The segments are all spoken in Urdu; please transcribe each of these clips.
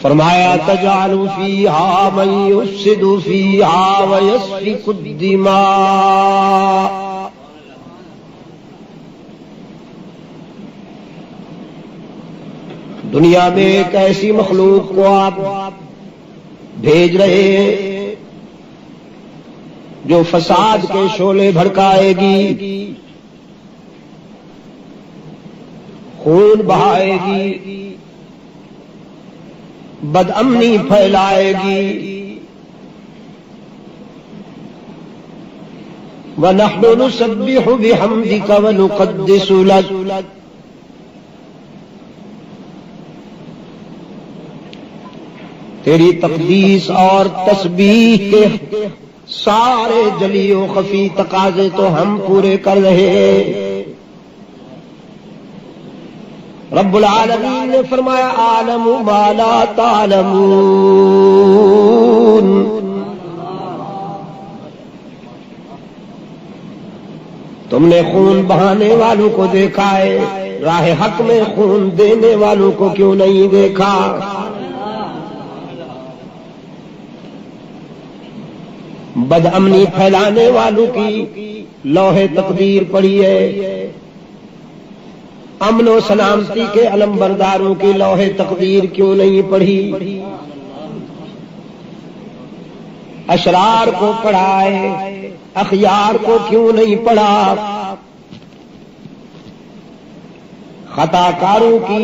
فرمایا تجعل فیہا من یفسد فیہا ویسفک الدماء، دنیا میں ایک ایسی مخلوق کو آپ بھیج رہے ہیں جو فساد کے شعلے بھڑکائے گی، خون بہائے گی، بد امنی پھیلائے گی، وَنَحْنُ نُسَبِّحُ بِحَمْدِكَ وَنُقَدِّسُ لَكَ، تیری تقدیس اور تسبیح کے سارے جلی و خفی تقاضے تو ہم پورے کر رہے ہیں۔ رب العالمین نے فرمایا عالم ما لا تعلمون، تم نے خون بہانے والوں کو دیکھا ہے، راہ حق میں خون دینے والوں کو کیوں نہیں دیکھا؟ بد امنی پھیلانے والوں کی لوح تقدیر پڑھی ہے، امن و سلامتی کے علم برداروں کی لوح تقدیر کیوں نہیں پڑھی؟ اشرار کو پڑھا ہے، اخیار کو کیوں نہیں پڑھا؟ خطا کاروں کی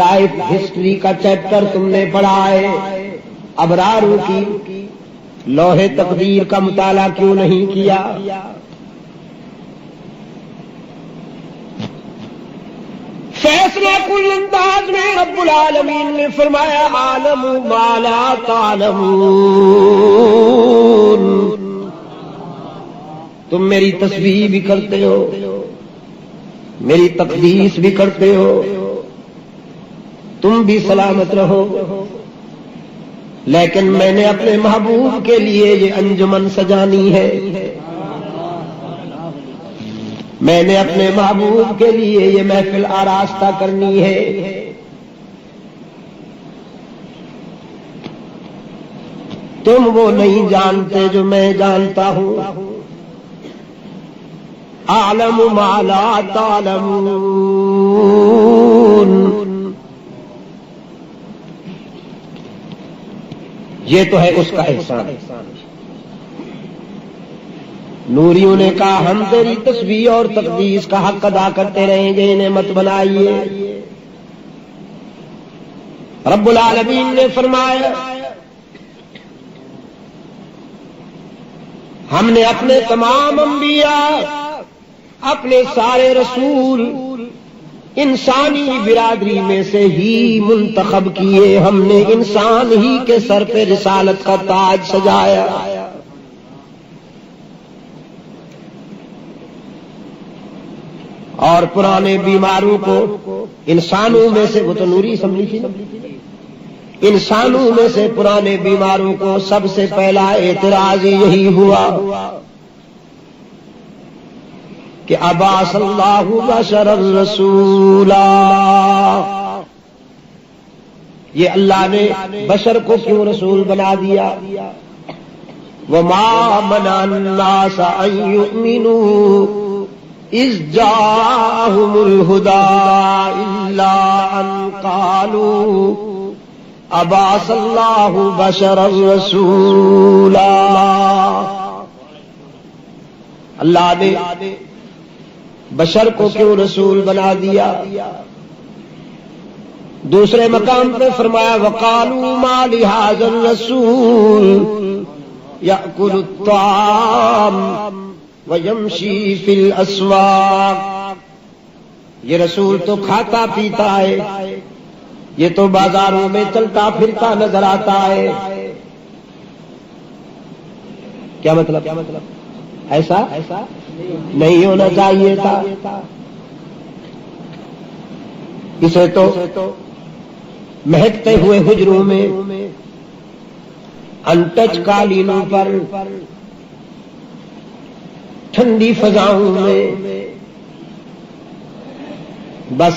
لائف ہسٹری کا چیپٹر تم نے پڑھا ہے، ابراروں کی لوح تقدیر کا مطالعہ کیوں نہیں کیا؟ فیصلہ کل انداز میں رب العالمین نے فرمایا عالم ما لا تعلمون، تم میری تسبیح بھی کرتے ہو، میری تقدیس بھی کرتے ہو، تم بھی سلامت رہو، لیکن میں نے اپنے محبوب کے لیے یہ انجمن سجانی ہے، میں نے اپنے محبوب کے لیے یہ محفل آراستہ کرنی ہے، تم وہ نہیں جانتے جو میں جانتا ہوں، اعلم ما لا تعلمون، یہ تو ہے اس کا احسان۔ نوریوں نے کہا ہم تیری تسبیح اور تقدیس کا حق ادا کرتے رہیں گے، انہیں مت بنائیے۔ رب العالمین نے فرمایا ہم نے اپنے تمام انبیاء، اپنے سارے رسول انسانی برادری میں سے ہی منتخب کیے، ہم نے انسان ہی کے سر پہ رسالت کا تاج سجایا۔ اور پرانے بیماروں کو انسانوں میں سے، وہ تو نوری اسمبلی تھی نا، انسانوں میں سے پرانے بیماروں کو سب سے پہلا اعتراض یہی ہوا کہ ابعث اللہ بشرا رسولا، یہ اللہ نے بشر کو کیوں رسول بنا دیا؟ وما منع الناس ان يؤمنوا اذ جاءهم الهدى الا ان قالوا ابعث اللہ بشرا رسولا، اللہ نے بشر کو کیوں رسول بنا دیا؟ دوسرے مقام پہ فرمایا وقالوا ما لهذا الرسول يأكل الطعام ويمشي في الأسواق، یہ رسول تو کھاتا پیتا ہے، یہ تو بازاروں میں چلتا پھرتا نظر آتا ہے۔ کیا مطلب؟ ایسا نہیں ہونا چاہیے تھا، اسے تو مہکتے ہوئے حجروں میں، انٹچ قالینوں پر، ٹھنڈی فضاؤں میں، بس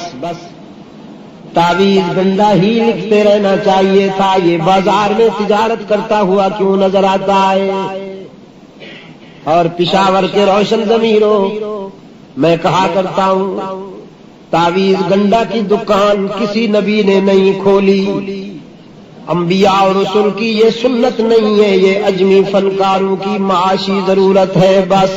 تعویذ گنڈا ہی لکھتے رہنا چاہیے تھا، یہ بازار میں تجارت کرتا ہوا کیوں نظر آتا ہے؟ اور پشاور کے روشن ضمیروں، میں کہا کرتا ہوں تعویذ گنڈا کی دکان کسی نبی نے نہیں کھولی، انبیاء اور رسول کی یہ سنت نہیں ہے، یہ اجمی فنکاروں کی معاشی ضرورت ہے بس۔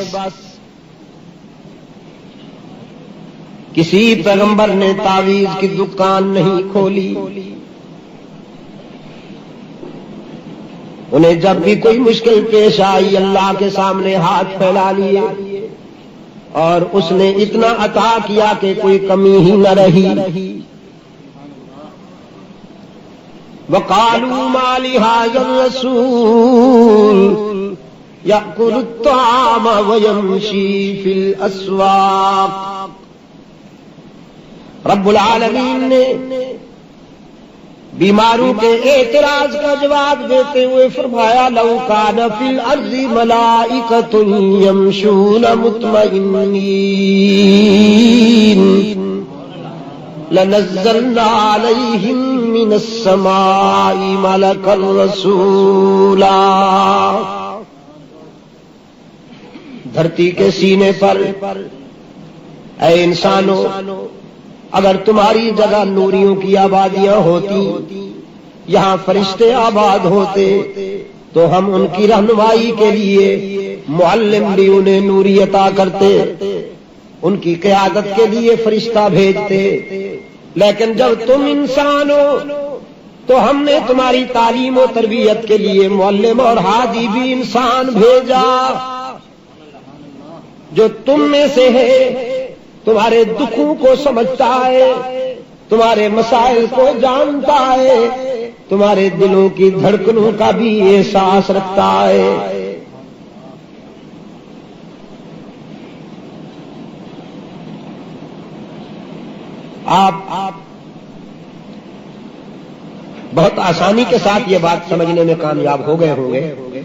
کسی پیغمبر نے تعویذ کی دکان نہیں کھولی۔ انہیں جب بھی کوئی مشکل پیش آئی اللہ کے سامنے ہاتھ پھیلا لیے، اور اس نے اتنا عطا کیا کہ کوئی کمی ہی نہ رہی۔ وَقَالُوا مَا لِهَٰذَا الرَّسُولِ يَأْكُلُ الطَّعَامَ وَيَمْشِي فِي الْأَسْوَاقِ۔ رب العالمین نے بیماروں کے اعتراض کا جواب دیتے ہوئے فرمایا لَوْ كَانَ فِي الْأَرْضِ مَلَائِكَةٌ يَمْشُونَ مُطْمَئِنِّينَ لَنَزَّلْنَا عَلَيْهِم مِّنَ السَّمَاءِ مَلَكًا رَّسُولًا۔ دھرتی کے سینے پر اے انسانوں، اگر تمہاری جگہ نوریوں کی آبادیاں ہوتی، یہاں فرشتے آباد ہوتے، تو ہم ان کی رہنمائی کے لیے معلم بھی انہیں نوری عطا کرتے، ان کی قیادت کے لیے فرشتہ بھیجتے۔ لیکن جب تم انسان ہو تو ہم نے تمہاری تعلیم و تربیت کے لیے معلم اور ہادی بھی انسان بھیجا، جو تم میں سے ہے، تمہارے دکھوں کو سمجھتا ہے، تمہارے مسائل کو جانتا ہے، تمہارے دلوں کی دھڑکنوں کا بھی احساس رکھتا ہے۔ آپ بہت آسانی کے ساتھ یہ بات سمجھنے میں کامیاب ہو گئے ہوں گے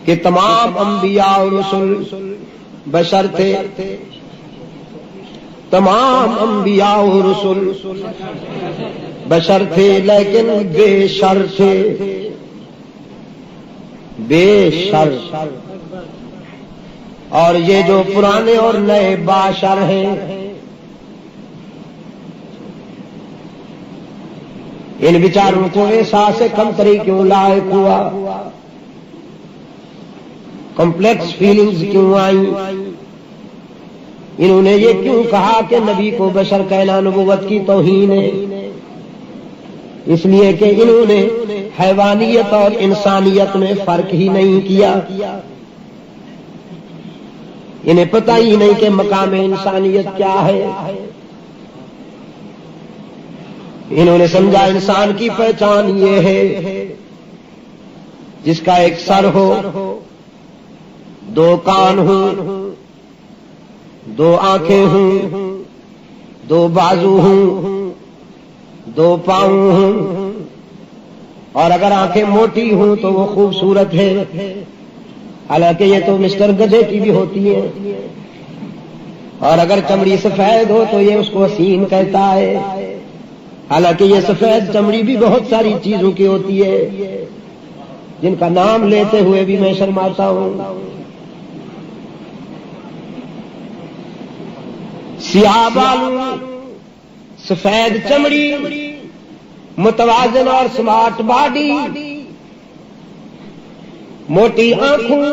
کہ تمام انبیاء اور رسول بشر تھے، تمام انبیاء و رسول بشر تھے، لیکن بے شر تھے، بے شر۔ اور یہ جو پرانے اور نئے باشر ہیں، ان بیچاروں کو احساس کمتری کیوں لاحق ہوا؟ کمپلیکس فیلنگز کیوں آئیں؟ انہوں نے یہ کیوں کہا کہ نبی کو بشر کہنا نبوت کی توہین ہے؟ اس لیے کہ انہوں نے حیوانیت اور انسانیت میں فرق ہی نہیں کیا، انہیں پتہ ہی نہیں کہ مقام انسانیت کیا ہے۔ انہوں نے سمجھا انسان کی پہچان یہ ہے جس کا ایک سر ہو، دو کان ہوں، دو آنکھیں ہوں، دو بازو ہوں، دو پاؤں ہوں، اور اگر آنکھیں موٹی ہوں تو وہ خوبصورت ہے، حالانکہ یہ تو مسٹر گدھے کی بھی ہوتی ہے، اور اگر چمڑی سفید ہو تو یہ اس کو حسین کہتا ہے، حالانکہ یہ سفید چمڑی بھی بہت ساری چیزوں کی ہوتی ہے جن کا نام لیتے ہوئے بھی میں شرماتا ہوں۔ سیاہ بالوں، سفید چمڑی، متوازن اور سمارٹ باڈی، موٹی آنکھوں،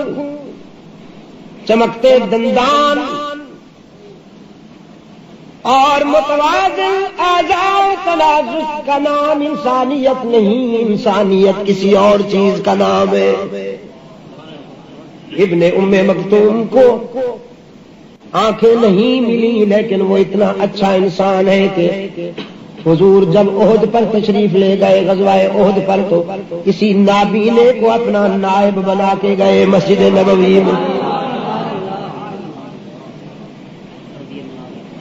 چمکتے دندان اور متوازن اعضاء تناسب کا نام انسانیت نہیں، انسانیت کسی اور چیز کا نام ہے۔ ابن ام مکتوم کو آنکھیں نہیں ملی، لیکن وہ اتنا اچھا انسان ہے کہ حضور جب احد پر تشریف لے گئے، غزوہ احد پر، تو کسی نابینے کو اپنا نائب بنا کے گئے مسجد نبوی میں۔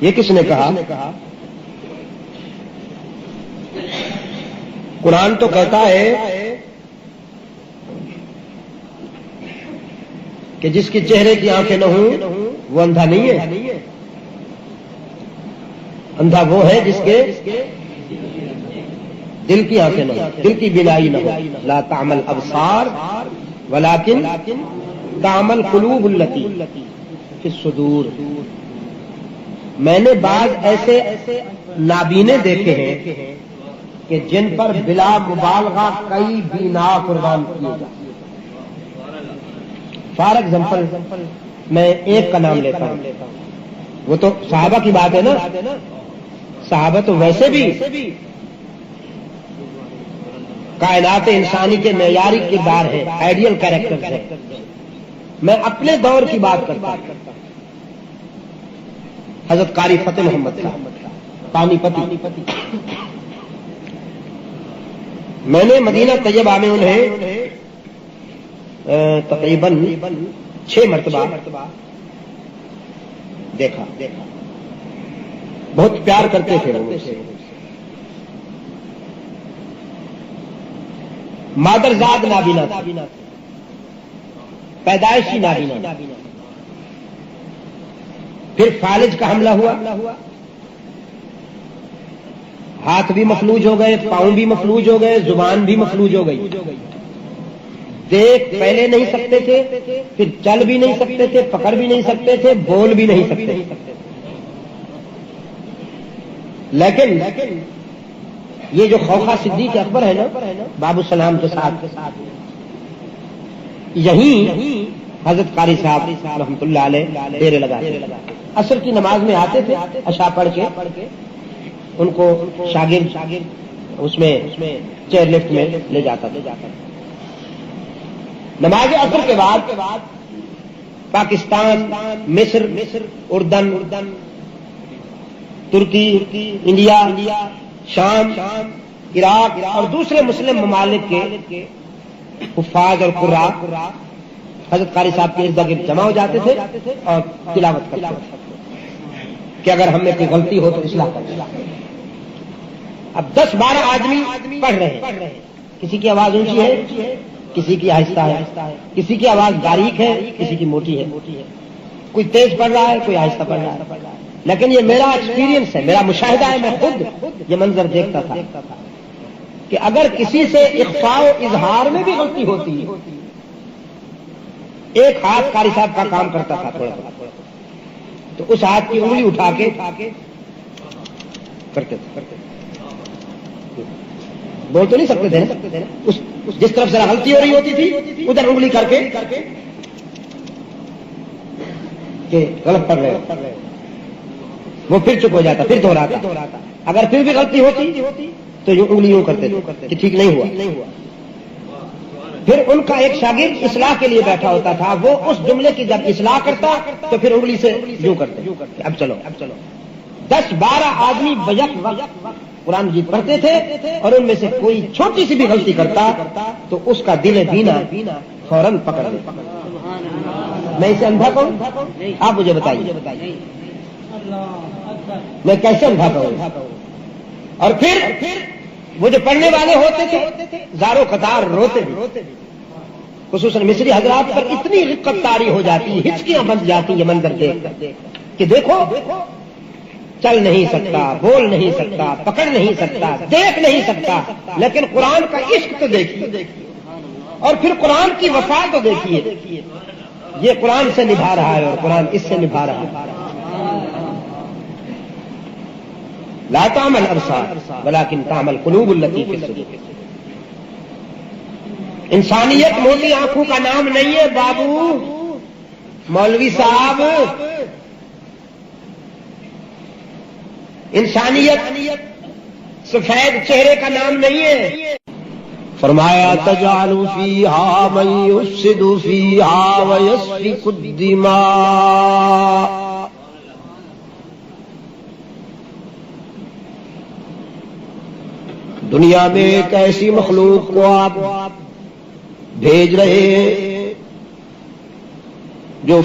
یہ کس نے کہا؟ قرآن تو کہتا ہے کہ جس کی چہرے کی آنکھیں نہ ہوں وہ اندھا نہیں ہے، اندھا وہ ہے جس کے دل کی آنکھیں نہ ہو، دل کی بینائی نہ ہو. لا تعمل ابصار ولکن تعمل قلوب التی فی الصدور. میں نے بعض ایسے نابینے دیکھے ہیں کہ جن پر بلا مبالغہ کئی بینا قربان کیے جاتے. فار ایگزامپل میں ایک کا نام لیتا ہوں، وہ تو صحابہ کی بات ہے نا. صحابہ تو ویسے بھی کائنات انسانی کے معیاری کردار ہے، آئیڈیل کیریکٹر ہے. میں اپنے دور کی بات کرتا ہوں. حضرت قاری فتح محمد صاحب پانی پتی. میں نے مدینہ طیبہ میں انہیں تقریباً 6 مرتبہ دیکھا. بہت پیار کرتے تھے وہ. مادرزاد نابینا تھا، پیدائشی نابینا. پھر فالج کا حملہ ہوا، ہاتھ بھی مفلوج ہو گئے، پاؤں بھی مفلوج ہو گئے، زبان بھی مفلوج ہو گئی. دیکھ پہلے نہیں سکتے تھے، پھر چل بھی نہیں سکتے تھے، پکڑ بھی نہیں سکتے تھے، بول بھی نہیں سکتے. لیکن یہ جو خوخا صدیق اکبر ہے نا، باب السلام کے ساتھ، یہیں حضرت قاری صاحب رحمۃ اللہ علیہ ڈیرے لگاتے. عصر کی نماز میں آتے تھے، عشاء پڑھ کے ان کو شاگرد اس میں چیئر لفٹ میں لے جاتا تھا. نماز عصر کے بعد پاکستان، مصر، اردن، ترکی، انڈیا، شام، عراق اور دوسرے مسلم ممالک کے حفاظ اور قراء حضرت قاری صاحب کے ارد گرد جمع ہو جاتے تھے اور تلاوت کرتے تھے کہ اگر ہم میں کوئی غلطی ہو تو اصلاح کریں. اب 10-12 آدمی پڑھ رہے ہیں، کسی کی آواز اونچی ہے، کسی کی آہستہ ہے، کسی کی آواز باریک ہے، کسی کی موٹی ہے، کوئی تیز پڑھ رہا ہے، کوئی آہستہ پڑھ رہا ہے. لیکن یہ میرا ایکسپیرینس ہے، میرا مشاہدہ ہے. میں خود یہ منظر دیکھتا تھا کہ اگر کسی سے اخفاء و اظہار میں بھی غلطی ہوتی ہے، ایک ہاتھ قاری صاحب کا کام کرتا تھا تھوڑا تھوڑا، تو اس ہاتھ کی انگلی اٹھا کے کرتے تھے. بول تو نہیں سکتے تھے، جس طرف ذرا غلطی ہو رہی ہوتی تھی ادھر انگلی کر کے کہ غلط پڑھ رہے، وہ پھر چپ ہو جاتا، پھر دہراتا. اگر پھر بھی غلطی ہوتی تو یہ انگلی یوں کرتے تھے کہ ٹھیک نہیں ہوا. پھر ان کا ایک شاگرد اصلاح کے لیے بیٹھا ہوتا تھا، وہ اس جملے کی جب اصلاح کرتا تو پھر انگلی سے یوں کرتے. اب چلو 10-12 آدمی بیک وقت قرآن مجید پڑھتے تھے، اور ان میں سے کوئی چھوٹی سی بھی غلطی کرتا تو اس کا دل بینا فوراً پکڑ لیتا. میں اسے اندھا کہوں؟ آپ مجھے بتائیے میں کیسے اندھا کہوں؟ اور پھر وہ جو پڑھنے والے ہوتے تھے زارو قطار روتے بھی. خصوصاً مصری حضرات پر اتنی رقت طاری ہو جاتی، ہچکیاں بن جاتی یہ منظر دیکھ کر کہ دیکھو چل نہیں سکتا، بول نہیں سکتا، پکڑ نہیں سکتا، دیکھ نہیں سکتا، لیکن قرآن کا عشق تو دیکھیے، اور پھر قرآن کی وفا تو دیکھیے. یہ قرآن سے نبھا رہا ہے اور قرآن اس سے نبھا رہا ہے. لا تعمل ابصار ولکن تعمل قلوب التی فی الصدور. انسانیت موٹی آنکھوں کا نام نہیں ہے بابو، مولوی صاحب. انسانیت سفید چہرے کا نام نہیں ہے. فرمایا تجعل فیہا من یفسد فیہا ویسفک الدماء. دنیا میں ایک ایسی مخلوق کو آپ بھیج رہے ہیں جو